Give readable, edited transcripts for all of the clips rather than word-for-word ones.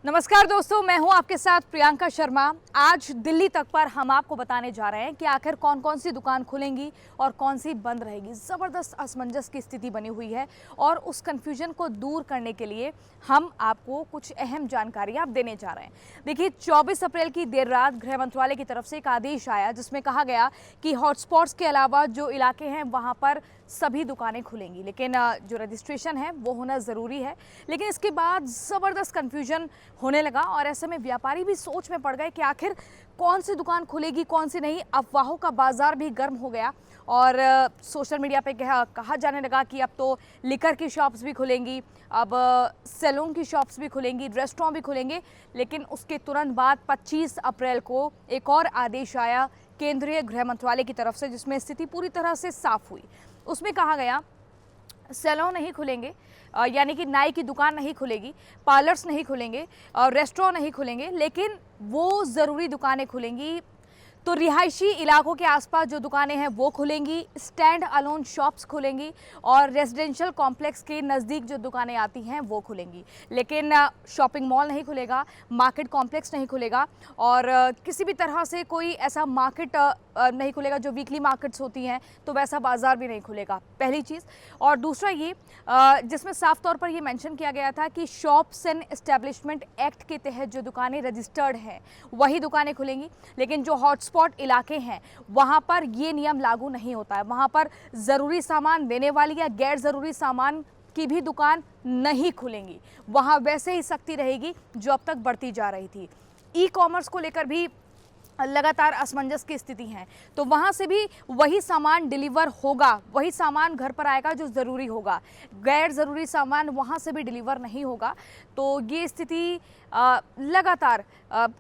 नमस्कार दोस्तों, मैं हूं आपके साथ प्रियंका शर्मा। आज दिल्ली तक पर हम आपको बताने जा रहे हैं कि आखिर कौन कौन सी दुकान खुलेंगी और कौन सी बंद रहेगी। ज़बरदस्त असमंजस की स्थिति बनी हुई है और उस कन्फ्यूजन को दूर करने के लिए हम आपको कुछ अहम जानकारियां देने जा रहे हैं। देखिए, 24 अप्रैल की देर रात गृह मंत्रालय की तरफ से एक आदेश आया जिसमें कहा गया कि हॉटस्पॉट्स के अलावा जो इलाके हैं वहाँ पर सभी दुकानें खुलेंगी, लेकिन जो रजिस्ट्रेशन है वो होना ज़रूरी है। लेकिन इसके बाद ज़बरदस्त कन्फ्यूजन होने लगा और ऐसे में व्यापारी भी सोच में पड़ गए कि आखिर कौन सी दुकान खुलेगी कौन सी नहीं। अफवाहों का बाजार भी गर्म हो गया और सोशल मीडिया पे कहा जाने लगा कि अब तो लिकर की शॉप्स भी खुलेंगी, अब सैलून की शॉप्स भी खुलेंगी, रेस्टोरेंट भी खुलेंगे। लेकिन उसके तुरंत बाद 25 अप्रैल को एक और आदेश आया केंद्रीय गृह मंत्रालय की तरफ से, जिसमें स्थिति पूरी तरह से साफ हुई। उसमें कहा गया सैलून नहीं खुलेंगे, यानी कि नाई की दुकान नहीं खुलेगी, पार्लर्स नहीं खुलेंगे और रेस्टोरेंट नहीं खुलेंगे, लेकिन वो ज़रूरी दुकानें खुलेंगी। तो रिहायशी इलाकों के आसपास जो दुकानें हैं वो खुलेंगी, स्टैंड अलोन शॉप्स खुलेंगी और रेजिडेंशियल कॉम्प्लेक्स के नज़दीक जो दुकानें आती हैं वो खुलेंगी। लेकिन शॉपिंग मॉल नहीं खुलेगा, मार्केट कॉम्प्लेक्स नहीं खुलेगा और किसी भी तरह से कोई ऐसा मार्केट नहीं खुलेगा जो वीकली मार्केट्स होती हैं, तो वैसा बाज़ार भी नहीं खुलेगा, पहली चीज़। और दूसरा ये जिसमें साफ तौर पर ये मेंशन किया गया था कि शॉप्स एंड एस्टेब्लिशमेंट एक्ट के तहत जो दुकानें रजिस्टर्ड हैं वही दुकानें खुलेंगी। लेकिन जो हॉटस्पॉट इलाके हैं वहां पर ये नियम लागू नहीं होता है। वहां पर ज़रूरी सामान देने वाली या गैर ज़रूरी सामान की भी दुकान नहीं खुलेंगी। वहां वैसे ही सख्ती रहेगी जो अब तक बढ़ती जा रही थी। ई कॉमर्स को लेकर भी लगातार असमंजस की स्थिति है, तो वहाँ से भी वही सामान डिलीवर होगा, वही सामान घर पर आएगा जो ज़रूरी होगा, गैर ज़रूरी सामान वहाँ से भी डिलीवर नहीं होगा। तो ये स्थिति लगातार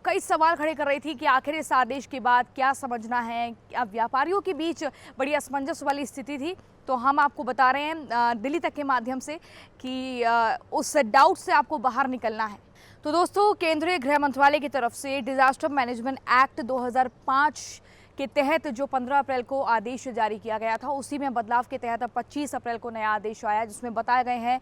कई सवाल खड़े कर रही थी कि आखिर इस आदेश के बाद क्या समझना है। अब व्यापारियों के बीच बड़ी असमंजस वाली स्थिति थी। तो हम आपको बता रहे हैं दिल्ली तक के माध्यम से कि उस डाउट से आपको बाहर निकलना है। तो दोस्तों, केंद्रीय गृह मंत्रालय की तरफ से डिजास्टर मैनेजमेंट एक्ट 2005 के तहत जो 15 अप्रैल को आदेश जारी किया गया था, उसी में बदलाव के तहत अब 25 अप्रैल को नया आदेश आया जिसमें बताए गए हैं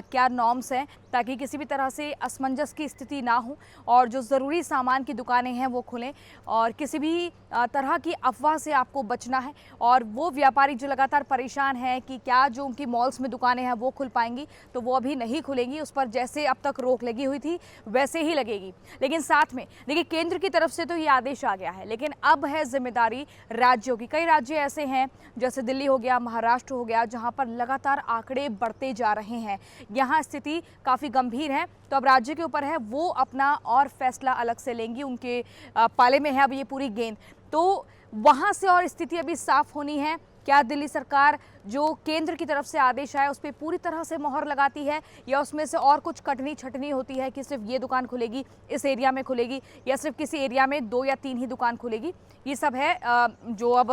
क्या नॉर्म्स हैं, ताकि किसी भी तरह से असमंजस की स्थिति ना हो और जो ज़रूरी सामान की दुकानें हैं वो खुलें और किसी भी तरह की अफवाह से आपको बचना है। और वो व्यापारी जो लगातार परेशान हैं कि क्या जो उनकी मॉल्स में दुकानें हैं वो खुल पाएंगी, तो वो अभी नहीं खुलेंगी। उस पर जैसे अब तक रोक लगी हुई थी वैसे ही लगेगी। लेकिन साथ में देखिए, केंद्र की तरफ से तो ये आदेश आ गया है, लेकिन अब है जिम्मेदारी राज्यों की। कई राज्य ऐसे हैं जैसे दिल्ली हो गया, महाराष्ट्र हो गया, जहां पर लगातार आंकड़े बढ़ते जा रहे हैं, यहां स्थिति काफ़ी गंभीर है। तो अब राज्य के ऊपर है, वो अपना और फैसला अलग से लेंगी, उनके पाले में है अब ये पूरी गेंद। तो वहां से और स्थिति अभी साफ होनी है। क्या दिल्ली सरकार जो केंद्र की तरफ से आदेश आया उस पर पूरी तरह से मोहर लगाती है, या उसमें से और कुछ कटनी छटनी होती है कि सिर्फ ये दुकान खुलेगी, इस एरिया में खुलेगी, या सिर्फ किसी एरिया में 2 या 3 ही दुकान खुलेगी। ये सब है जो अब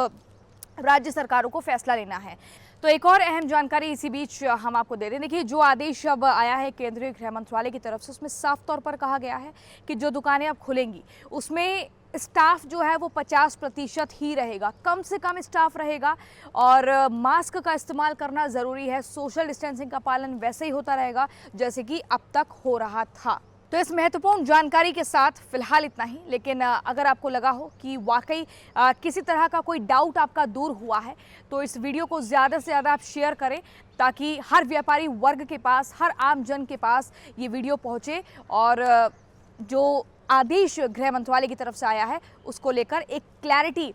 राज्य सरकारों को फैसला लेना है। तो एक और अहम जानकारी इसी बीच हम आपको दे दें। देखिए, जो आदेश अब आया है केंद्रीय गृह मंत्रालय की तरफ से, उसमें साफ तौर पर कहा गया है कि जो दुकानें अब खुलेंगी उसमें स्टाफ जो है वो 50% ही रहेगा, कम से कम स्टाफ रहेगा और मास्क का इस्तेमाल करना ज़रूरी है। सोशल डिस्टेंसिंग का पालन वैसे ही होता रहेगा जैसे कि अब तक हो रहा था। तो इस महत्वपूर्ण जानकारी के साथ फिलहाल इतना ही। लेकिन अगर आपको लगा हो कि वाकई किसी तरह का कोई डाउट आपका दूर हुआ है, तो इस वीडियो को ज़्यादा से ज़्यादा आप शेयर करें ताकि हर व्यापारी वर्ग के पास, हर आम जन के पास ये वीडियो पहुँचे और जो आदेश गृह मंत्रालय की तरफ से आया है उसको लेकर एक क्लैरिटी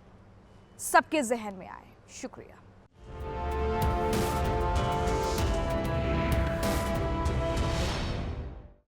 सबके जहन में आए। शुक्रिया।